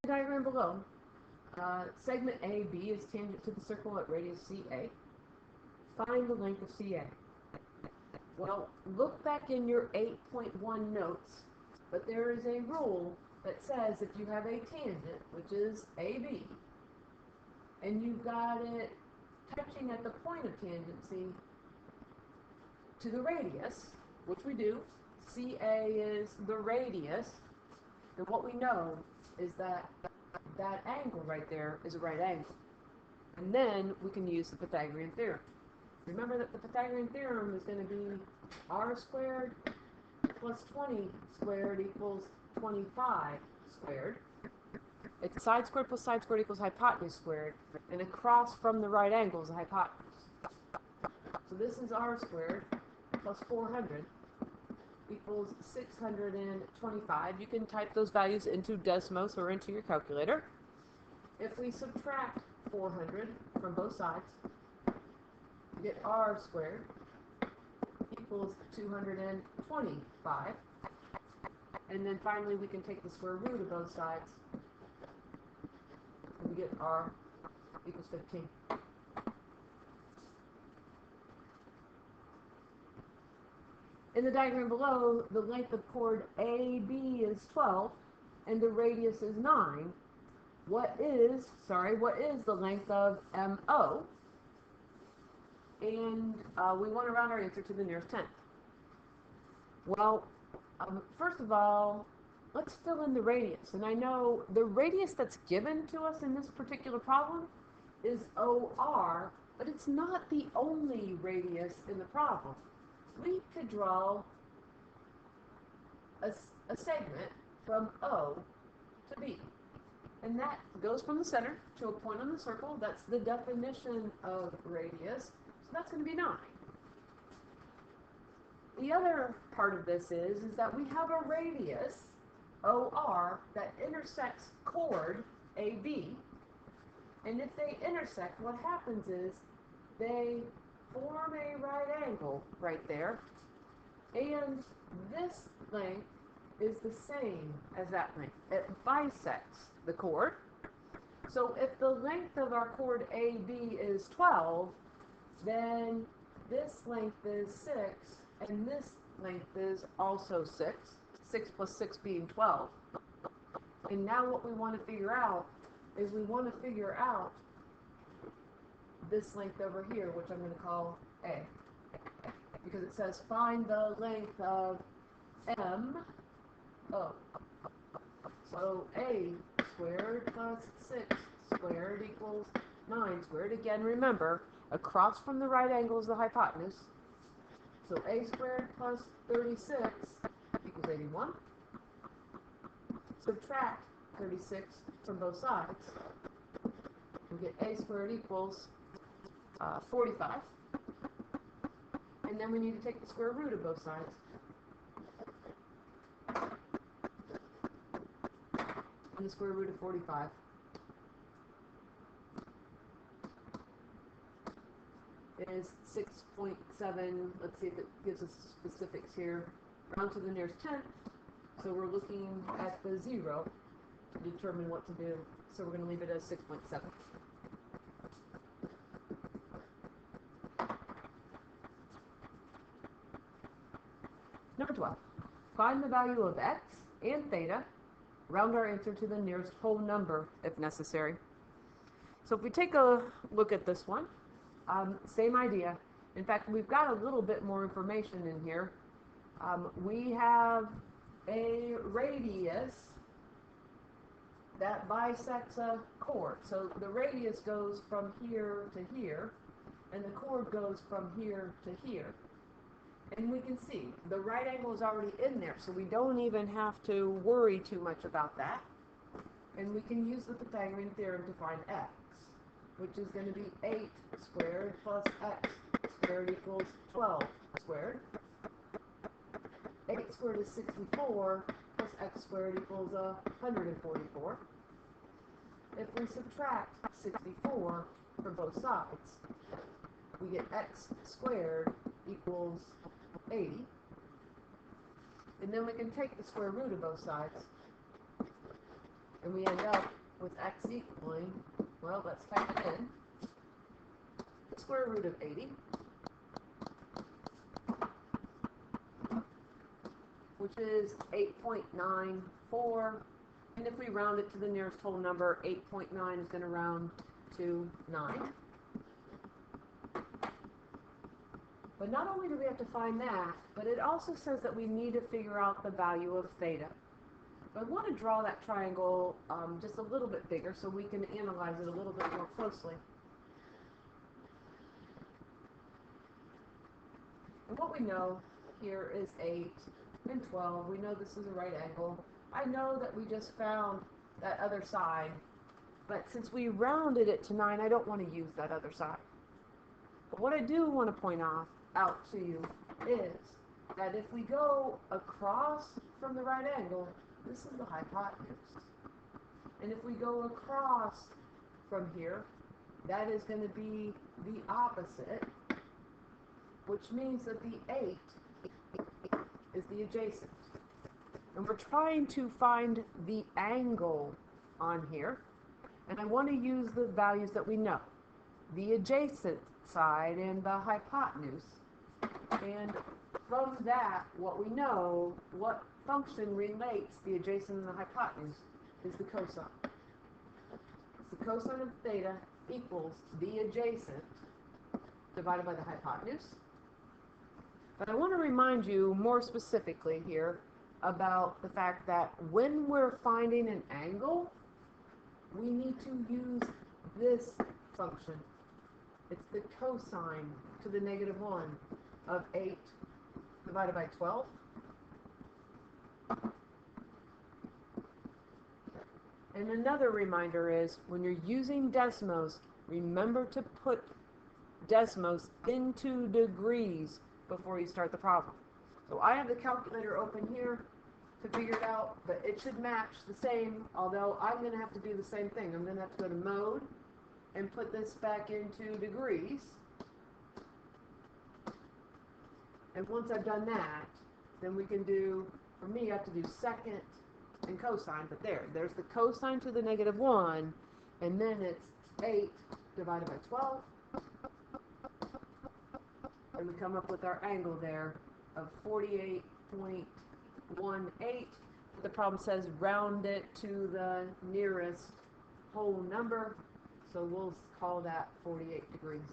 Diagram below, segment AB is tangent to the circle at radius CA. Find the length of CA. Well, look back in your 8.1 notes, but there is a rule that says if you have a tangent, which is AB, and you've got it touching at the point of tangency to the radius, which we do, CA is the radius, then what we know is that that angle right there is a right angle. And then we can use the Pythagorean theorem. Remember that the Pythagorean theorem is going to be r squared plus 20 squared equals 25 squared. It's side squared plus side squared equals hypotenuse squared, and across from the right angle is a hypotenuse. So this is r squared plus 400 equals 625. You can type those values into Desmos or into your calculator. If we subtract 400 from both sides, we get r squared equals 225. And then finally we can take the square root of both sides, and we get r equals 15. In the diagram below, the length of chord AB is 12 and the radius is 9. What is the length of MO? And we want to round our answer to the nearest tenth. Well, first of all, let's fill in the radius. And I know the radius that's given to us in this particular problem is OR, but it's not the only radius in the problem. We could draw a segment from O to B. And that goes from the center to a point on the circle. That's the definition of radius. So that's going to be 9. The other part of this is that we have a radius, OR, that intersects chord AB. And if they intersect, what happens is they form a right angle right there, and this length is the same as that length. It bisects the chord. So if the length of our chord AB is 12, then this length is 6, and this length is also 6. 6 plus 6 being 12. And now what we want to figure out is we want to figure out this length over here, which I'm going to call A, because it says find the length of MO. So A squared plus 6 squared equals 9 squared. Again, remember, across from the right angle is the hypotenuse. So A squared plus 36 equals 81. Subtract 36 from both sides. We get A squared equals 45. And then we need to take the square root of both sides. And the square root of 45. Is 6.7. Let's see if it gives us specifics here. Round to the nearest tenth. So we're looking at the 0 to determine what to do. So we're going to leave it as 6.7. Number 12. Find the value of x and theta. Round our answer to the nearest whole number if necessary. So if we take a look at this one, same idea. In fact, we've got a little bit more information in here. We have a radius that bisects a chord. So the radius goes from here to here, and the chord goes from here to here. And we can see the right angle is already in there, so we don't even have to worry too much about that. And we can use the Pythagorean theorem to find x, which is going to be 8 squared plus x squared equals 12 squared. 8 squared is 64 plus x squared equals 144. If we subtract 64 from both sides, we get x squared equals 80. And then we can take the square root of both sides. And we end up with x equaling, well, let's type it in, the square root of 80, which is 8.94. And if we round it to the nearest whole number, 8.9 is going to round to 9. But not only do we have to find that, but it also says that we need to figure out the value of theta. But I want to draw that triangle just a little bit bigger so we can analyze it a little bit more closely. And what we know here is 8 and 12. We know this is a right angle. I know that we just found that other side, but since we rounded it to 9, I don't want to use that other side. But what I do want to point out to you is that if we go across from the right angle, this is the hypotenuse. And if we go across from here, that is going to be the opposite, which means that the 8 is the adjacent. And we're trying to find the angle on here. And I want to use the values that we know, the adjacent side and the hypotenuse. And from that, what we know, what function relates the adjacent and the hypotenuse is the cosine. The cosine of theta equals the adjacent divided by the hypotenuse. But I want to remind you more specifically here about the fact that when we're finding an angle, we need to use this function. It's the cosine to the negative 1 of 8 divided by 12. And another reminder is, when you're using Desmos, remember to put Desmos into degrees before you start the problem. So I have the calculator open here to figure it out, but it should match the same, although I'm going to have to do the same thing. I'm going to have to go to mode and put this back into degrees. And once I've done that, then we can do, for me, I have to do second and cosine, but there's the cosine to the negative 1, and then it's 8 divided by 12, and we come up with our angle there of 48.18. The problem says round it to the nearest whole number, so we'll call that 48 degrees.